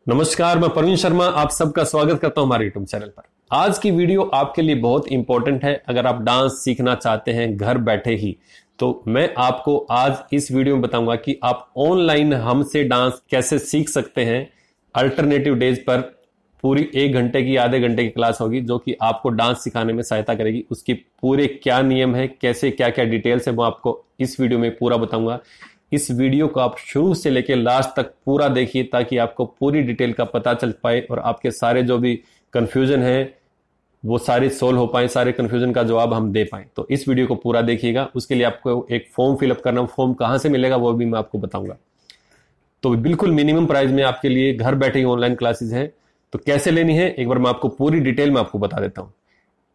नमस्कार, मैं प्रवीण शर्मा आप सबका स्वागत करता हूं हमारे यूट्यूब चैनल पर। आज की वीडियो आपके लिए बहुत इंपॉर्टेंट है। अगर आप डांस सीखना चाहते हैं घर बैठे ही, तो मैं आपको आज इस वीडियो में बताऊंगा कि आप ऑनलाइन हमसे डांस कैसे सीख सकते हैं। अल्टरनेटिव डेज पर पूरी 1 घंटे की आधे घंटे की क्लास होगी जो कि आपको डांस सिखाने में सहायता करेगी। उसकी पूरे क्या नियम है, कैसे क्या क्या डिटेल्स है, वो आपको इस वीडियो में पूरा बताऊंगा। इस वीडियो को आप शुरू से लेकर लास्ट तक पूरा देखिए ताकि आपको पूरी डिटेल का पता चल पाए और आपके सारे जो भी कंफ्यूजन है वो सारे सोल्व हो पाए, सारे कंफ्यूजन का जवाब हम दे पाए। तो इस वीडियो को पूरा देखिएगा। उसके लिए आपको एक फॉर्म फिलअप करना, फॉर्म कहां से मिलेगा वो भी मैं आपको बताऊंगा। तो बिल्कुल मिनिमम प्राइस में आपके लिए घर बैठे ही ऑनलाइन क्लासेस है। तो कैसे लेनी है एक बार मैं आपको पूरी डिटेल में आपको बता देता हूं।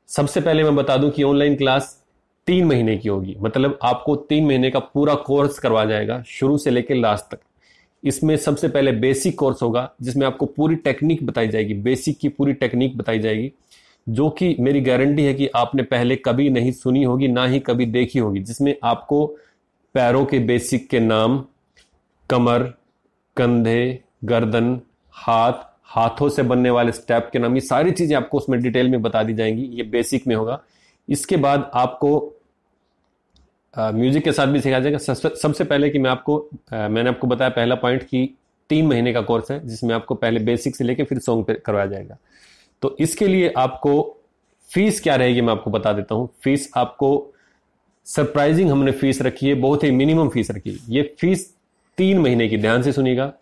सबसे पहले मैं बता दूं कि ऑनलाइन क्लास 3 महीने की होगी, मतलब आपको 3 महीने का पूरा कोर्स करवाया जाएगा शुरू से लेकर लास्ट तक। इसमें सबसे पहले बेसिक कोर्स होगा जिसमें आपको पूरी टेक्निक बताई जाएगी, बेसिक की पूरी टेक्निक बताई जाएगी, जो कि मेरी गारंटी है कि आपने पहले कभी नहीं सुनी होगी ना ही कभी देखी होगी। जिसमें आपको पैरों के बेसिक के नाम, कमर, कंधे, गर्दन, हाथ, हाथों से बनने वाले स्टेप के नाम, ये सारी चीजें आपको उसमें डिटेल में बता दी जाएंगी। ये बेसिक में होगा। इसके बाद आपको म्यूजिक के साथ भी सिखाया जाएगा। सबसे पहले कि मैंने आपको बताया पहला पॉइंट कि 3 महीने का कोर्स है जिसमें आपको पहले बेसिक से लेकर फिर सॉन्ग पे करवाया जाएगा। तो इसके लिए आपको फीस क्या रहेगी मैं आपको बता देता हूं। फीस आपको सरप्राइजिंग हमने फीस रखी है, बहुत ही मिनिमम फीस रखी है। ये फीस 3 महीने की, ध्यान से सुनिएगा,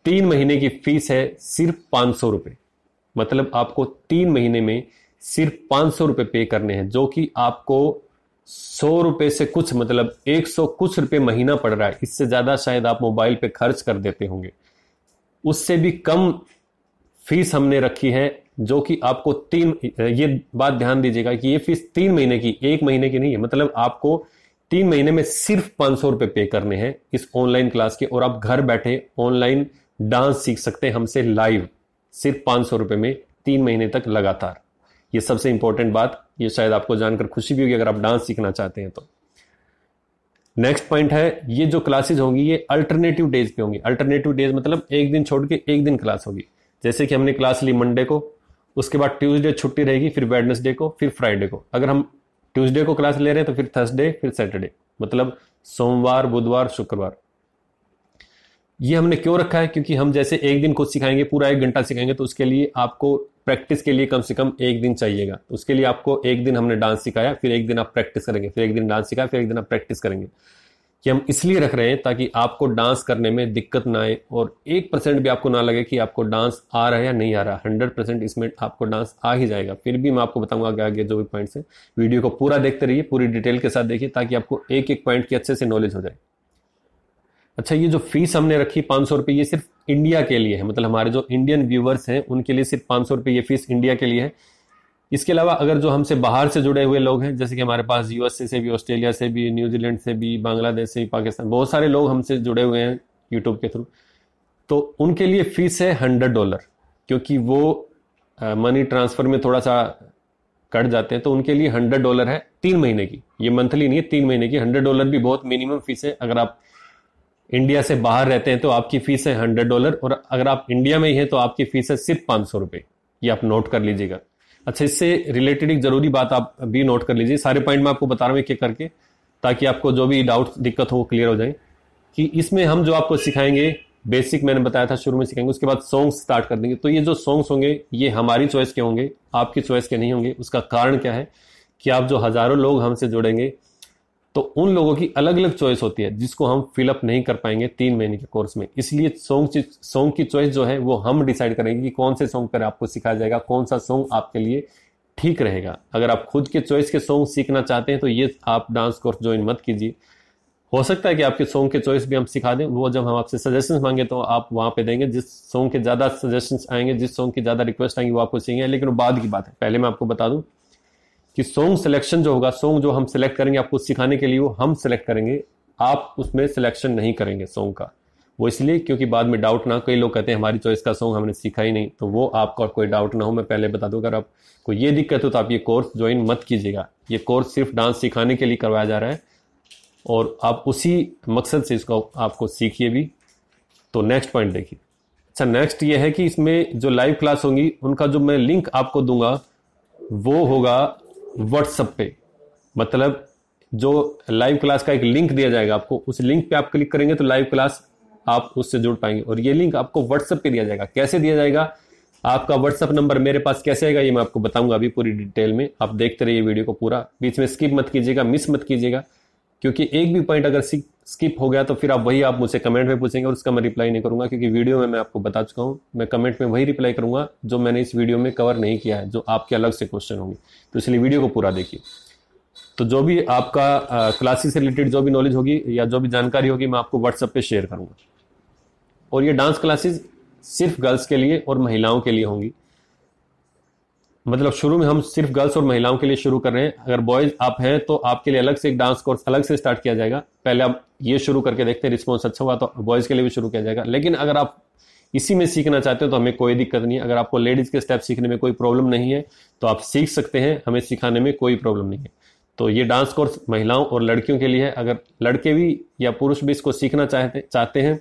3 महीने की फीस है सिर्फ 500 रुपए। मतलब आपको 3 महीने में सिर्फ 500 रुपए पे करने हैं, जो कि आपको 100 रुपए से कुछ, मतलब 100 कुछ रुपए महीना पड़ रहा है। इससे ज्यादा शायद आप मोबाइल पे खर्च कर देते होंगे। उससे भी कम फीस हमने रखी है, जो कि आपको ये बात ध्यान दीजिएगा कि ये फीस 3 महीने की, 1 महीने की नहीं है। मतलब आपको 3 महीने में सिर्फ 500 रुपए पे करने हैं इस ऑनलाइन क्लास के, और आप घर बैठे ऑनलाइन डांस सीख सकते हैं हमसे लाइव, सिर्फ 500 रुपए में 3 महीने तक लगातार। ये सबसे इंपॉर्टेंट बात, ये शायद आपको जानकर खुशी भी होगी अगर आप डांस सीखना चाहते हैं तो। नेक्स्ट पॉइंट है, ये जो क्लासेस होंगी ये अल्टरनेटिव डेज पे होंगी। अल्टरनेटिव डेज मतलब एक दिन छोड़ के एक दिन क्लास होगी। जैसे कि हमने क्लास ली मंडे को, उसके बाद ट्यूसडे छुट्टी रहेगी, फिर वेडनेसडे को, फिर फ्राइडे को। अगर हम ट्यूसडे को क्लास ले रहे हैं तो फिर थर्सडे, फिर सैटरडे, मतलब सोमवार, बुधवार, शुक्रवार। ये हमने क्यों रखा है? क्योंकि हम जैसे एक दिन खुद सिखाएंगे, पूरा 1 घंटा सिखाएंगे, तो उसके लिए आपको प्रैक्टिस के लिए कम से कम 1 दिन चाहिएगा। उसके लिए आपको 1 दिन हमने डांस सिखाया, फिर 1 दिन आप प्रैक्टिस करेंगे, फिर 1 दिन डांस सिखाया, फिर 1 दिन आप प्रैक्टिस करेंगे। कि हम इसलिए रख रहे हैं ताकि आपको डांस करने में दिक्कत ना आए और 1% भी आपको ना लगे कि आपको डांस आ रहा है या नहीं आ रहा। 100% इसमें आपको डांस आ ही जाएगा। फिर भी मैं आपको बताऊंगा आगे जो भी पॉइंट्स है। वीडियो को पूरा देखते रहिए, पूरी डिटेल के साथ देखिए ताकि आपको एक एक पॉइंट की अच्छे से नॉलेज हो जाए। अच्छा, ये जो फीस हमने रखी 500 रुपये, ये सिर्फ इंडिया के लिए है। मतलब हमारे जो इंडियन व्यूवर्स हैं उनके लिए सिर्फ 500 रुपये ये फीस इंडिया के लिए है। इसके अलावा अगर जो हमसे बाहर से जुड़े हुए लोग हैं, जैसे कि हमारे पास यूएसए से भी, ऑस्ट्रेलिया से भी, न्यूजीलैंड से भी, बांग्लादेश से भी, पाकिस्तान, बहुत सारे लोग हमसे जुड़े हुए हैं यूट्यूब के थ्रू, तो उनके लिए फीस है $100, क्योंकि वो मनी ट्रांसफर में थोड़ा सा कट जाते हैं। तो उनके लिए $100 है 3 महीने की। ये मंथली नहीं है, 3 महीने की। $100 भी बहुत मिनिमम फीस है। अगर आप इंडिया से बाहर रहते हैं तो आपकी फीस है $100, और अगर आप इंडिया में ही हैं तो आपकी फीस है सिर्फ 500 रुपये। ये आप नोट कर लीजिएगा। अच्छा, इससे रिलेटेड एक जरूरी बात आप भी नोट कर लीजिए। सारे पॉइंट मैं आपको बता रहा हूँ एक एक करके, ताकि आपको जो भी डाउट दिक्कत हो वो क्लियर हो जाए। कि इसमें हम जो आपको सिखाएंगे, बेसिक मैंने बताया था शुरू में सिखाएंगे, उसके बाद सॉन्ग्स स्टार्ट कर देंगे। तो ये जो सॉन्ग्स होंगे ये हमारी चॉइस के होंगे, आपकी चॉइस के नहीं होंगे। उसका कारण क्या है कि आप जो हजारों लोग हमसे जुड़ेंगे तो उन लोगों की अलग अलग चॉइस होती है, जिसको हम फिलअप नहीं कर पाएंगे 3 महीने के कोर्स में। इसलिए सॉन्ग की चॉइस जो है वो हम डिसाइड करेंगे कि कौन से सॉन्ग पर आपको सिखाया जाएगा, कौन सा सॉन्ग आपके लिए ठीक रहेगा। अगर आप खुद के चॉइस के सॉन्ग सीखना चाहते हैं तो ये आप डांस कोर्स ज्वाइन मत कीजिए। हो सकता है कि आपके सॉन्ग के चॉइस भी हम सिखा दें, वो जब हम आपसे सजेशंस मांगे तो आप वहां पे देंगे। जिस सॉन्ग के ज्यादा सजेशंस आएंगे, जिस सॉन्ग की ज्यादा रिक्वेस्ट आएंगी वो आपको सीखेंगे, लेकिन वो बाद की बात है। पहले मैं आपको बता दूं कि सॉन्ग सिलेक्शन जो होगा, सॉन्ग जो हम सिलेक्ट करेंगे आपको सिखाने के लिए, वो हम सिलेक्ट करेंगे, आप उसमें सिलेक्शन नहीं करेंगे सॉन्ग का। वो इसलिए क्योंकि बाद में डाउट ना, कई लोग कहते हैं हमारी चॉइस का सॉन्ग हमने सीखा ही नहीं, तो वो आपका कोई डाउट ना हो। मैं पहले बता दूं, अगर आपको ये दिक्कत हो तो आप ये कोर्स ज्वाइन मत कीजिएगा। ये कोर्स सिर्फ डांस सिखाने के लिए करवाया जा रहा है और आप उसी मकसद से इसको आपको सीखिए भी। तो नेक्स्ट पॉइंट देखिए, अच्छा, नेक्स्ट ये है कि इसमें जो लाइव क्लास होंगी उनका जो मैं लिंक आपको दूंगा वो होगा व्हाट्सएप पे। मतलब जो लाइव क्लास का एक लिंक दिया जाएगा आपको, उस लिंक पे आप क्लिक करेंगे तो लाइव क्लास आप उससे जुड़ पाएंगे। और ये लिंक आपको व्हाट्सएप पे दिया जाएगा। कैसे दिया जाएगा, आपका व्हाट्सएप नंबर मेरे पास कैसे आएगा ये मैं आपको बताऊंगा अभी पूरी डिटेल में। आप देखते रहिए वीडियो को पूरा, बीच में स्किप मत कीजिएगा, मिस मत कीजिएगा, क्योंकि एक भी पॉइंट अगर स्किप हो गया तो फिर आप मुझसे कमेंट में पूछेंगे और उसका मैं रिप्लाई नहीं करूंगा, क्योंकि वीडियो में मैं आपको बता चुका हूं, मैं कमेंट में वही रिप्लाई करूंगा जो मैंने इस वीडियो में कवर नहीं किया है, जो आपके अलग से क्वेश्चन होंगे। तो इसलिए वीडियो को पूरा देखिए। तो जो भी आपका क्लासेस से रिलेटेड जो भी नॉलेज होगी या जो भी जानकारी होगी मैं आपको व्हाट्सएप पे शेयर करूंगा। और ये डांस क्लासेस सिर्फ गर्ल्स के लिए और महिलाओं के लिए होंगी। मतलब शुरू में हम सिर्फ गर्ल्स और महिलाओं के लिए शुरू कर रहे हैं। अगर बॉयज आप हैं तो आपके लिए अलग से एक डांस कोर्स अलग से स्टार्ट किया जाएगा। पहले आप ये शुरू करके देखते हैं, रिस्पॉन्स अच्छा हुआ तो बॉयज के लिए भी शुरू किया जाएगा। लेकिन अगर आप इसी में सीखना चाहते हो तो हमें कोई दिक्कत नहीं है। अगर आपको लेडीज के स्टेप सीखने में कोई प्रॉब्लम नहीं है तो आप सीख सकते हैं, हमें सिखाने में कोई प्रॉब्लम नहीं है। तो ये डांस कोर्स महिलाओं और लड़कियों के लिए है। अगर लड़के भी या पुरुष भी इसको सीखना चाहते हैं,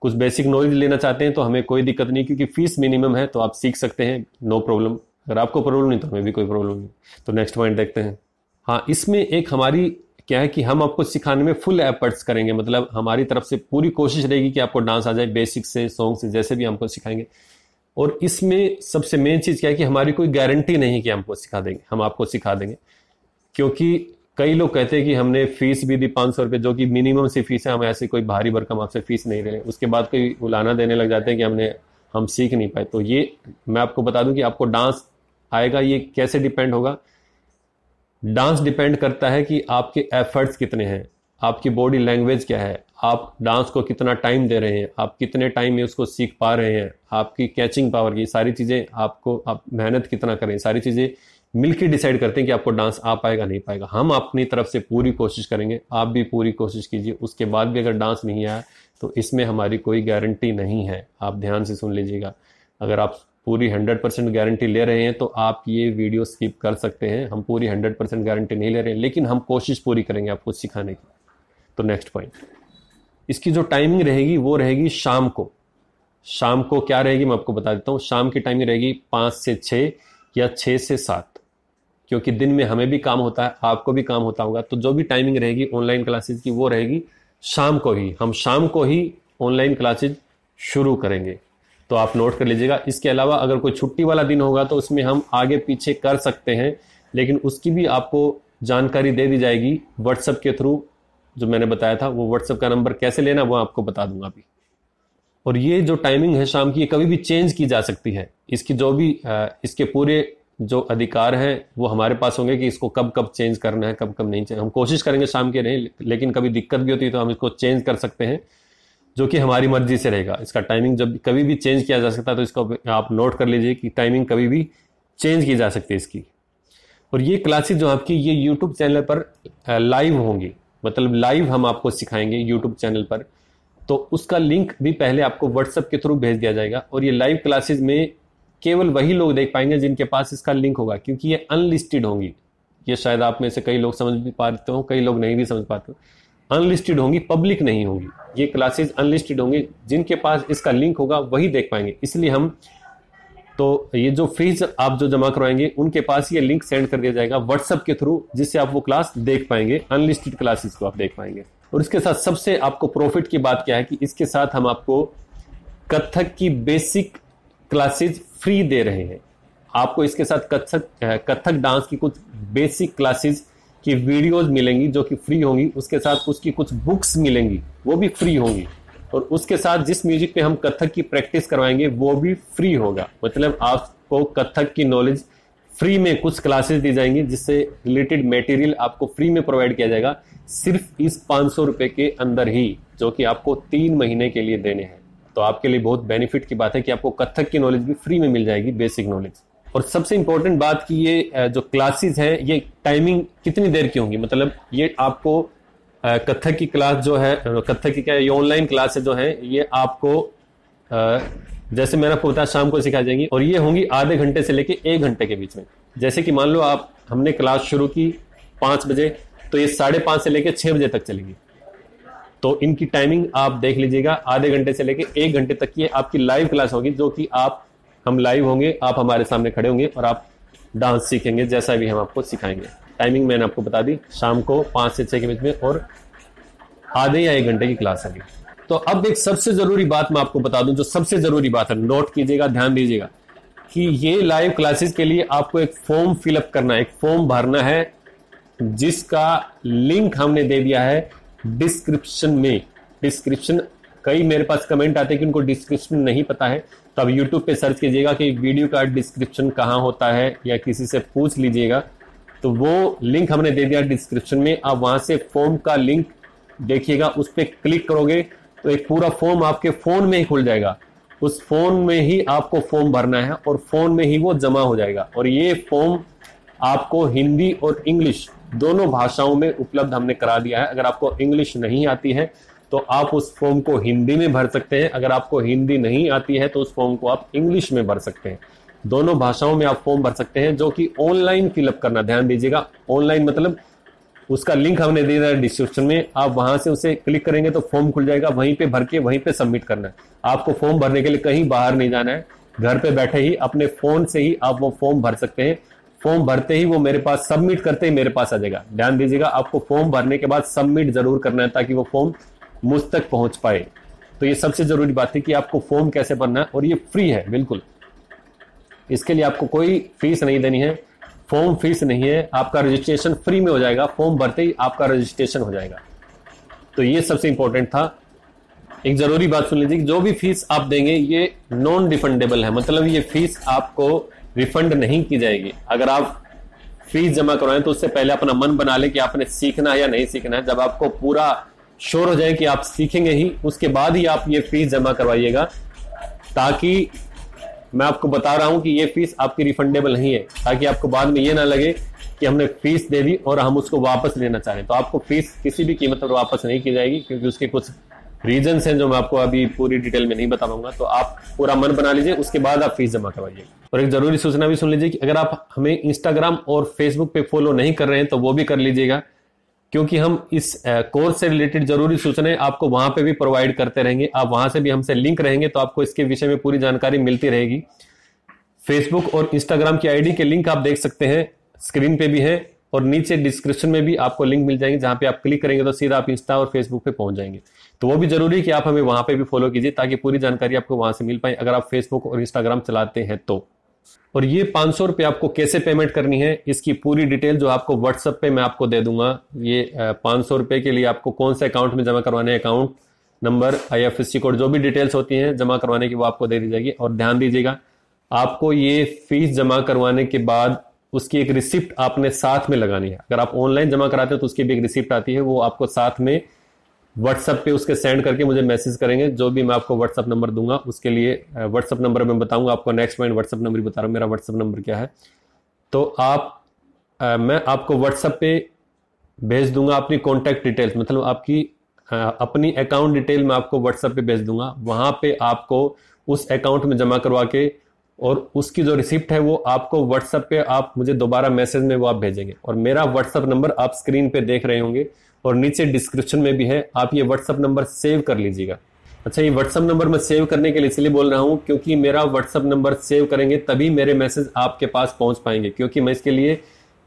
कुछ बेसिक नॉलेज लेना चाहते हैं तो हमें कोई दिक्कत नहीं, क्योंकि फीस मिनिमम है, तो आप सीख सकते हैं, नो प्रॉब्लम। अगर आपको प्रॉब्लम नहीं तो हमें भी कोई प्रॉब्लम नहीं। तो नेक्स्ट पॉइंट देखते हैं। हाँ, इसमें एक हमारी क्या है कि हम आपको सिखाने में फुल एफर्ट्स करेंगे। मतलब हमारी तरफ से पूरी कोशिश रहेगी कि आपको डांस आ जाए, बेसिक से सॉन्ग से, जैसे भी हमको सिखाएंगे। और इसमें सबसे मेन चीज़ क्या है कि हमारी कोई गारंटी नहीं कि हमको सिखा देंगे, हम आपको सिखा देंगे। क्योंकि कई लोग कहते हैं कि हमने फीस भी दी 500 रुपये, जो कि मिनिमम सी फीस है, हम ऐसे कोई भारी भरकम आपसे फीस नहीं ले रहे। उसके बाद कोई उलाना देने लग जाते हैं कि हम सीख नहीं पाए। तो ये मैं आपको बता दूं कि आपको डांस आएगा, ये कैसे डिपेंड होगा। डांस डिपेंड करता है कि आपके एफर्ट्स कितने हैं, आपकी बॉडी लैंग्वेज क्या है, आप डांस को कितना टाइम दे रहे हैं, आप कितने टाइम में उसको सीख पा रहे हैं, आपकी कैचिंग पावर, की सारी चीज़ें, आप मेहनत कितना करें, सारी चीज़ें मिलकर डिसाइड करते हैं कि आपको डांस आ पाएगा नहीं पाएगा। हम अपनी तरफ से पूरी कोशिश करेंगे, आप भी पूरी कोशिश कीजिए। उसके बाद भी अगर डांस नहीं आया तो इसमें हमारी कोई गारंटी नहीं है। आप ध्यान से सुन लीजिएगा। अगर आप पूरी 100% गारंटी ले रहे हैं तो आप ये वीडियो स्किप कर सकते हैं। हम पूरी 100% गारंटी नहीं ले रहे हैं, लेकिन हम कोशिश पूरी करेंगे आपको सिखाने की। तो नेक्स्ट पॉइंट, इसकी जो टाइमिंग रहेगी वो रहेगी शाम को। शाम को क्या रहेगी मैं आपको बता देता हूँ। शाम की टाइमिंग रहेगी 5 से 6 या 6 से 7, क्योंकि दिन में हमें भी काम होता है, आपको भी काम होता होगा। तो जो भी टाइमिंग रहेगी ऑनलाइन क्लासेस की वो रहेगी शाम को ही। हम शाम को ही ऑनलाइन क्लासेस शुरू करेंगे, तो आप नोट कर लीजिएगा। इसके अलावा अगर कोई छुट्टी वाला दिन होगा तो उसमें हम आगे पीछे कर सकते हैं, लेकिन उसकी भी आपको जानकारी दे दी जाएगी व्हाट्सएप के थ्रू। जो मैंने बताया था वो व्हाट्सएप का नंबर कैसे लेना वो आपको बता दूंगा अभी। और ये जो टाइमिंग है शाम की, ये कभी भी चेंज की जा सकती है। इसकी जो भी इसके पूरे जो अधिकार हैं वो हमारे पास होंगे कि इसको कब कब चेंज करना है, कब कब नहीं चेंज। हम कोशिश करेंगे शाम के नहीं, लेकिन कभी दिक्कत भी होती है तो हम इसको चेंज कर सकते हैं, जो कि हमारी मर्जी से रहेगा। इसका टाइमिंग जब कभी भी चेंज किया जा सकता है, तो इसको आप नोट कर लीजिए कि टाइमिंग कभी भी चेंज की जा सकती है इसकी। और ये क्लासेस जो आपकी ये यूट्यूब चैनल पर लाइव होंगी, मतलब लाइव हम आपको सिखाएंगे यूट्यूब चैनल पर। तो उसका लिंक भी पहले आपको व्हाट्सएप के थ्रू भेज दिया जाएगा। और ये लाइव क्लासेस में केवल वही लोग देख पाएंगे जिनके पास इसका लिंक होगा, क्योंकि ये अनलिस्टेड होंगी। ये शायद आप में से कई लोग समझ भी पाते हो, कई लोग नहीं भी समझ पाते हो। अनलिस्टेड होंगी, पब्लिक नहीं होगी। ये क्लासेस अनलिस्टेड होंगी, जिनके पास इसका लिंक होगा वही देख पाएंगे। इसलिए हम तो ये जो फीस आप जो जमा करवाएंगे उनके पास ये लिंक सेंड कर दिया जाएगा व्हाट्सएप के थ्रू, जिससे आप वो क्लास देख पाएंगे, अनलिस्टेड क्लासेस को आप देख पाएंगे। और इसके साथ सबसे आपको प्रॉफिट की बात क्या है कि इसके साथ हम आपको कथक की बेसिक क्लासेस फ्री दे रहे हैं। आपको इसके साथ कथक डांस की कुछ बेसिक क्लासेस की वीडियोस मिलेंगी जो कि फ्री होंगी। उसके साथ उसकी कुछ बुक्स मिलेंगी, वो भी फ्री होंगी। और उसके साथ जिस म्यूजिक पे हम कथक की प्रैक्टिस करवाएंगे वो भी फ्री होगा। मतलब आपको कथक की नॉलेज फ्री में कुछ क्लासेस दी जाएंगी, जिससे रिलेटेड मटेरियल आपको फ्री में प्रोवाइड किया जाएगा, सिर्फ इस 500 रुपए के अंदर ही, जो कि आपको 3 महीने के लिए देने हैं। तो आपके लिए बहुत बेनिफिट की बात है कि आपको कथक की नॉलेज भी फ्री में मिल जाएगी, बेसिक नॉलेज। और सबसे इंपॉर्टेंट बात कि ये जो क्लासेस है ये टाइमिंग कितनी देर की होंगी। मतलब ये आपको कथक की क्लास जो है, कथक की क्या ये ऑनलाइन क्लास जो है, ये आपको जैसे मैंने आपको बताया शाम को सिखाई जाएंगी। और ये होंगी आधे घंटे से लेके 1 घंटे के बीच में। जैसे कि मान लो हमने क्लास शुरू की 5 बजे, तो ये 5:30 से लेके 6 बजे तक चलेगी। तो तो इनकी टाइमिंग आप देख लीजिएगा, आधे घंटे से लेके 1 घंटे तक की आपकी लाइव क्लास होगी, जो कि हम लाइव होंगे, आप हमारे सामने खड़े होंगे और आप डांस सीखेंगे जैसा भी हम आपको सिखाएंगे। टाइमिंग मैंने आपको बता दी, शाम को 5 से 6 के बीच में, और आधे या 1 घंटे की क्लास होगी। तो अब एक सबसे जरूरी बात मैं आपको बता दूं, जो सबसे जरूरी बात है, नोट कीजिएगा, ध्यान दीजिएगा कि ये लाइव क्लासेस के लिए आपको एक फॉर्म फिलअप करना है, एक फॉर्म भरना है, जिसका लिंक हमने दे दिया है डिस्क्रिप्शन में। डिस्क्रिप्शन, कई मेरे पास कमेंट आते हैं कि उनको डिस्क्रिप्शन नहीं पता है, तो आप यूट्यूब पे सर्च कीजिएगा कि वीडियो का डिस्क्रिप्शन कहां होता है, या किसी से पूछ लीजिएगा, तो वो लिंक हमने दे दिया डिस्क्रिप्शन में। आप वहां से फॉर्म का लिंक देखिएगा, उस पर क्लिक करोगे तो एक पूरा फॉर्म आपके फोन में ही खुल जाएगा। उस फोन में ही आपको फॉर्म भरना है और फोन में ही वो जमा हो जाएगा। और ये फॉर्म आपको हिंदी और इंग्लिश दोनों भाषाओं में उपलब्ध हमने करा दिया है। अगर आपको इंग्लिश नहीं आती है तो आप उस फॉर्म को हिंदी में भर सकते हैं, अगर आपको हिंदी नहीं आती है तो उस फॉर्म को आप इंग्लिश में भर सकते हैं। दोनों भाषाओं में आप फॉर्म भर सकते हैं, जो कि ऑनलाइन फिलअप करना, ध्यान दीजिएगा, ऑनलाइन मतलब उसका लिंक हमने दे दिया है डिस्क्रिप्शन में, आप वहां से उसे क्लिक करेंगे तो फॉर्म खुल जाएगा, वहीं पे भर के वहीं पे सबमिट करना है। आपको फॉर्म भरने के लिए कहीं बाहर नहीं जाना है, घर पे बैठे ही अपने फोन से ही आप वो फॉर्म भर सकते हैं। फॉर्म भरते ही वो मेरे पास, सबमिट करते ही मेरे पास आ जाएगा। ध्यान दीजिएगा, आपको फॉर्म भरने के बाद सबमिट जरूर करना है, ताकि वो फॉर्म मुझ तक पहुंच पाए। तो ये सबसे जरूरी बात है कि आपको फॉर्म कैसे भरना है, और ये फ्री है बिल्कुल, इसके लिए आपको कोई फीस नहीं देनी है, फॉर्म फीस नहीं है, आपका रजिस्ट्रेशन फ्री में हो जाएगा, फॉर्म भरते ही आपका रजिस्ट्रेशन हो जाएगा। तो ये सबसे इंपॉर्टेंट था। एक जरूरी बात सुन लीजिए, जो भी फीस आप देंगे ये नॉन रिफंडेबल है, मतलब ये फीस आपको रिफंड नहीं की जाएगी। अगर आप फीस जमा करवाएं तो उससे पहले अपना मन बना ले कि आपने सीखना है या नहीं सीखना है। जब आपको पूरा श्योर हो जाए कि आप सीखेंगे ही, उसके बाद ही आप ये फीस जमा करवाइएगा, ताकि मैं आपको बता रहा हूं कि ये फीस आपकी रिफंडेबल नहीं है, ताकि आपको बाद में ये ना लगे कि हमने फीस दे दी और हम उसको वापस लेना चाहें। तो आपको फीस किसी भी कीमत पर वापस नहीं की जाएगी, क्योंकि उसके कुछ रीजंस हैं जो मैं आपको अभी पूरी डिटेल में नहीं बता पाऊंगा। तो आप पूरा मन बना लीजिए, उसके बाद आप फीस जमा करवाइए। और एक जरूरी सूचना भी सुन लीजिए कि अगर आप हमें इंस्टाग्राम और फेसबुक पे फॉलो नहीं कर रहे हैं तो वो भी कर लीजिएगा, क्योंकि हम इस कोर्स से रिलेटेड जरूरी सूचनाएं आपको वहां पे भी प्रोवाइड करते रहेंगे। आप वहां से भी हमसे लिंक रहेंगे तो आपको इसके विषय में पूरी जानकारी मिलती रहेगी। फेसबुक और इंस्टाग्राम की आईडी के लिंक आप देख सकते हैं, स्क्रीन पे भी है, और नीचे डिस्क्रिप्शन में भी आपको लिंक मिल जाएंगे, जहां पे आप क्लिक करेंगे तो सीधा आप इंस्टा और फेसबुक पे पहुंच जाएंगे। तो वो भी जरूरी है कि आप हमें वहां पे भी फॉलो कीजिए, ताकि पूरी जानकारी आपको वहां से मिल पाए, अगर आप फेसबुक और इंस्टाग्राम चलाते हैं तो। और ये 500 रुपये आपको कैसे पेमेंट करनी है, इसकी पूरी डिटेल जो आपको व्हाट्सएप पे मैं आपको दे दूंगा। ये 500 रुपये के लिए आपको कौन से अकाउंट में जमा करवाने हैं, अकाउंट नंबर, IFSC कोड, जो भी डिटेल्स होती हैं जमा करवाने की, वो आपको दे दी जाएगी। और ध्यान दीजिएगा, आपको ये फीस जमा करवाने के बाद उसकी एक रिसिप्ट आपने साथ में लगानी है। अगर आप ऑनलाइन जमा कराते हो तो उसकी भी एक रिसिप्ट आती है, वो आपको साथ में व्हाट्सएप पे उसके सेंड करके मुझे मैसेज करेंगे। जो भी मैं आपको व्हाट्सएप नंबर दूंगा उसके लिए व्हाट्सएप नंबर मैं बताऊंगा आपको, नेक्स्ट पॉइंट व्हाट्सएप नंबर बता रहा हूं, मेरा व्हाट्सएप नंबर क्या है। तो मैं आपको व्हाट्सएप पे भेज दूंगा अपनी कॉन्टैक्ट डिटेल्स, मतलब आपकी अपनी अकाउंट डिटेल मैं आपको व्हाट्सएप पे भेज दूंगा। वहां पे आपको उस अकाउंट में जमा करवा के, और उसकी जो रिसिप्ट है वो आपको व्हाट्सएप पे आप मुझे दोबारा मैसेज में वो आप भेजेंगे। और मेरा व्हाट्सएप नंबर आप स्क्रीन पे देख रहे होंगे और नीचे डिस्क्रिप्शन में भी है, आप ये व्हाट्सएप नंबर सेव कर लीजिएगा। अच्छा, ये व्हाट्सएप नंबर मैं सेव करने के लिए इसलिए बोल रहा हूं क्योंकि मेरा व्हाट्सएप नंबर सेव करेंगे तभी मेरे मैसेज आपके पास पहुंच पाएंगे, क्योंकि मैं इसके लिए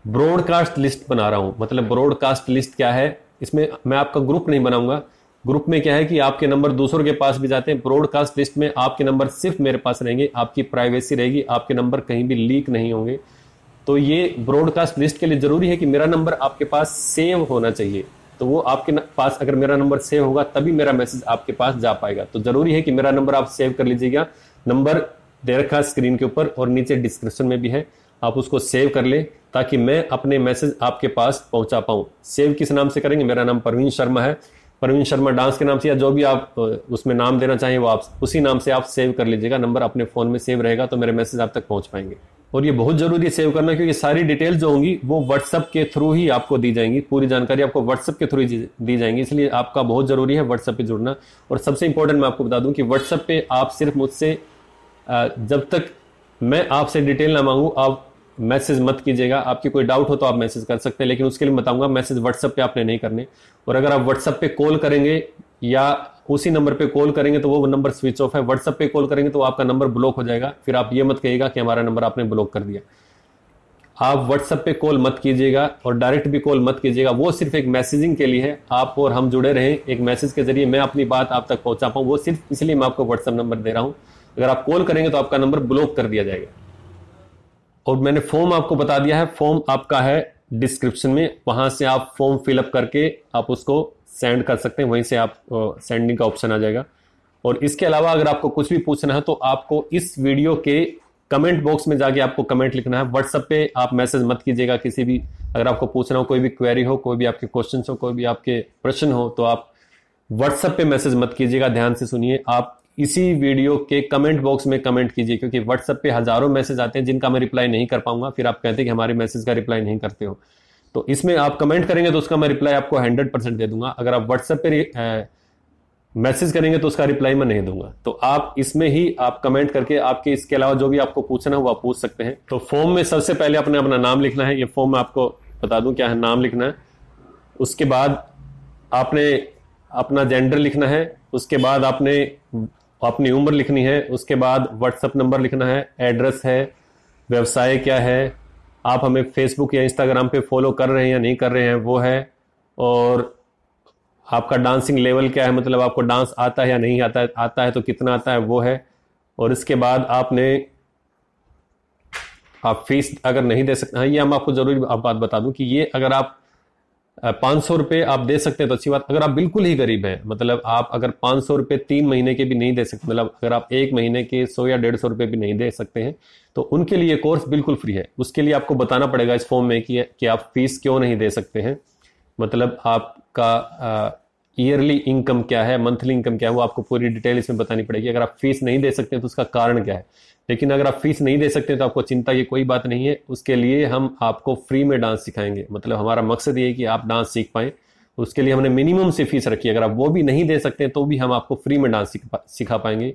ब्रॉडकास्ट लिस्ट बना रहा हूं। मतलब ब्रॉडकास्ट लिस्ट क्या है, इसमें मैं आपका ग्रुप नहीं बनाऊंगा। ग्रुप में क्या है कि आपके नंबर दूसरों के पास भी जाते हैं, ब्रॉडकास्ट लिस्ट में आपके नंबर सिर्फ मेरे पास रहेंगे, आपकी प्राइवेसी रहेगी, आपके नंबर कहीं भी लीक नहीं होंगे। तो ये ब्रॉडकास्ट लिस्ट के लिए जरूरी है कि मेरा नंबर आपके पास सेव होना चाहिए। तो वो आपके पास अगर मेरा नंबर सेव होगा तभी मेरा मैसेज आपके पास जा पाएगा। तो जरूरी है कि मेरा नंबर आप सेव कर लीजिएगा। नंबर दे रखा है स्क्रीन के ऊपर और नीचे डिस्क्रिप्शन में भी है, आप उसको सेव कर ले ताकि मैं अपने मैसेज आपके पास पहुंचा पाऊं। सेव किस नाम से करेंगे, मेरा नाम परवीन शर्मा है, परवीन शर्मा डांस के नाम से, या जो भी आप उसमें नाम देना चाहें वो आप उसी नाम से आप सेव कर लीजिएगा। नंबर अपने फोन में सेव रहेगा तो मेरे मैसेज आप तक पहुंच पाएंगे। और ये बहुत जरूरी है सेव करना, क्योंकि सारी डिटेल जो होंगी वो व्हाट्सएप के थ्रू ही आपको दी जाएंगी, पूरी जानकारी आपको व्हाट्सएप के थ्रू ही दी जाएंगी। इसलिए आपका बहुत जरूरी है व्हाट्सएप पे जुड़ना। और सबसे इंपॉर्टेंट मैं आपको बता दूं कि व्हाट्सएप पे आप सिर्फ मुझसे जब तक मैं आपसे डिटेल ना मांगू आप मैसेज मत कीजिएगा। आपकी कोई डाउट हो तो आप मैसेज कर सकते हैं, लेकिन उसके लिए बताऊंगा मैसेज व्हाट्सएप पे आपने नहीं करने। और अगर आप व्हाट्सएप पे कॉल करेंगे या उसी नंबर पे कॉल करेंगे तो वो नंबर स्विच ऑफ है, व्हाट्सएप पे कॉल करेंगे तो आपका नंबर ब्लॉक हो जाएगा, फिर आप ये मत कहिएगा कि हमारा नंबर आपने ब्लॉक कर दिया। आप व्हाट्सएप पे कॉल मत कीजिएगा और डायरेक्ट भी कॉल मत कीजिएगा, वो सिर्फ एक मैसेजिंग के लिए है, आप और हम जुड़े रहें, एक मैसेज के जरिए मैं अपनी बात आप तक पहुंचा पाऊं, वो सिर्फ इसलिए मैं आपको व्हाट्सएप नंबर दे रहा हूं। अगर आप कॉल करेंगे तो आपका नंबर ब्लॉक कर दिया जाएगा। और मैंने फॉर्म आपको बता दिया है, फॉर्म आपका है डिस्क्रिप्शन में, वहां से आप फॉर्म फिलअप करके आप उसको सेंड कर सकते हैं, वहीं से आप सेंडिंग का ऑप्शन आ जाएगा। और इसके अलावा अगर आपको कुछ भी पूछना है तो आपको इस वीडियो के कमेंट बॉक्स में जाके आपको कमेंट लिखना है। व्हाट्सएप पे आप मैसेज मत कीजिएगा किसी भी, अगर आपको पूछना हो, कोई भी क्वेरी हो, कोई भी आपके क्वेश्चन हो, कोई भी आपके प्रश्न हो, तो आप व्हाट्सएप पे मैसेज मत कीजिएगा। ध्यान से सुनिए, आप इसी वीडियो के कमेंट बॉक्स में कमेंट कीजिए, क्योंकि व्हाट्सएप पे हजारों मैसेज आते हैं जिनका मैं रिप्लाई नहीं कर पाऊंगा, फिर आप कहते हैं कि हमारे मैसेज का रिप्लाई नहीं करते हो। तो इसमें आप कमेंट करेंगे तो उसका मैं रिप्लाई आपको 100% दे दूंगा। अगर आप व्हाट्सएप पे मैसेज करेंगे तो उसका रिप्लाई मैं नहीं दूंगा। तो आप इसमें ही आप कमेंट करके आपके इसके अलावा जो भी आपको पूछना है वो आप पूछ सकते हैं। तो फॉर्म में सबसे पहले आपने अपना नाम लिखना है। ये फॉर्म में आपको बता दूं क्या है, नाम लिखना है, उसके बाद आपने अपना जेंडर लिखना है, उसके बाद आपने अपनी उम्र लिखनी है, उसके बाद व्हाट्सएप नंबर लिखना है, एड्रेस है, व्यवसाय क्या है, आप हमें फेसबुक या इंस्टाग्राम पे फॉलो कर रहे हैं या नहीं कर रहे हैं वो है, और आपका डांसिंग लेवल क्या है, मतलब आपको डांस आता है या नहीं आता है, आता है तो कितना आता है वो है। और इसके बाद आप फीस अगर नहीं दे सकते, हाँ ये हम आपको जरूरी बात बता दूं कि ये अगर आप 500 रुपये आप दे सकते हैं तो अच्छी बात। अगर आप बिल्कुल ही गरीब हैं, मतलब आप अगर 500 रुपये 3 महीने के भी नहीं दे सकते, मतलब अगर आप 1 महीने के 100 या 150 रुपये भी नहीं दे सकते हैं, तो उनके लिए कोर्स बिल्कुल फ्री है। उसके लिए आपको बताना पड़ेगा इस फॉर्म में कि आप फीस क्यों नहीं दे सकते हैं, मतलब आपका ईयरली इनकम क्या है, मंथली इनकम क्या है, वो आपको पूरी डिटेल इसमें बतानी पड़ेगी। अगर आप फीस नहीं दे सकते तो उसका कारण क्या है। लेकिन अगर आप फीस नहीं दे सकते तो आपको चिंता की कोई बात नहीं है, उसके लिए हम आपको फ्री में डांस सिखाएंगे। मतलब हमारा मकसद ये है कि आप डांस सीख पाएं, उसके लिए हमने मिनिमम से फीस रखी है। अगर आप वो भी नहीं दे सकते तो भी हम आपको फ्री में डांस सिखा पाएंगे।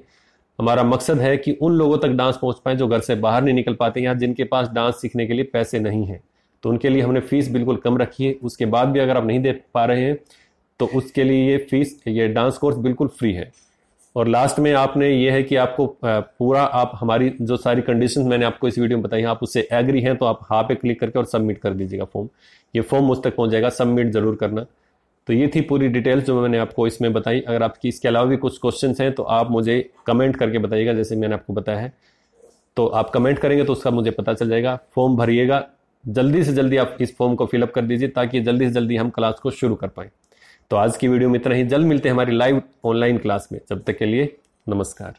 हमारा मकसद है कि उन लोगों तक डांस पहुंच पाए जो घर से बाहर नहीं निकल पाते या जिनके पास डांस सीखने के लिए पैसे नहीं है, तो उनके लिए हमने फीस बिल्कुल कम रखी है। उसके बाद भी अगर आप नहीं दे पा रहे हैं तो उसके लिए ये डांस कोर्स बिल्कुल फ्री है। और लास्ट में आपने ये है कि आपको पूरा आप हमारी जो सारी कंडीशंस मैंने आपको इस वीडियो में बताई हैं, आप उससे एग्री हैं तो आप हाँ पे क्लिक करके और सबमिट कर दीजिएगा फॉर्म। ये फॉर्म मुझ तक पहुंच जाएगा, सबमिट जरूर करना। तो ये थी पूरी डिटेल्स जो मैंने आपको इसमें बताई। अगर आपकी इसके अलावा भी कुछ क्वेश्चन हैं तो आप मुझे कमेंट करके बताइएगा, जैसे मैंने आपको बताया है। तो आप कमेंट करेंगे तो उसका मुझे पता चल जाएगा। फॉर्म भरिएगा, जल्दी से जल्दी आप इस फॉर्म को फिलअप कर दीजिए ताकि जल्दी से जल्दी हम क्लास को शुरू कर पाएं। तो आज की वीडियो में इतना ही, जल्द मिलते हैं हमारी लाइव ऑनलाइन क्लास में। जब तक के लिए नमस्कार।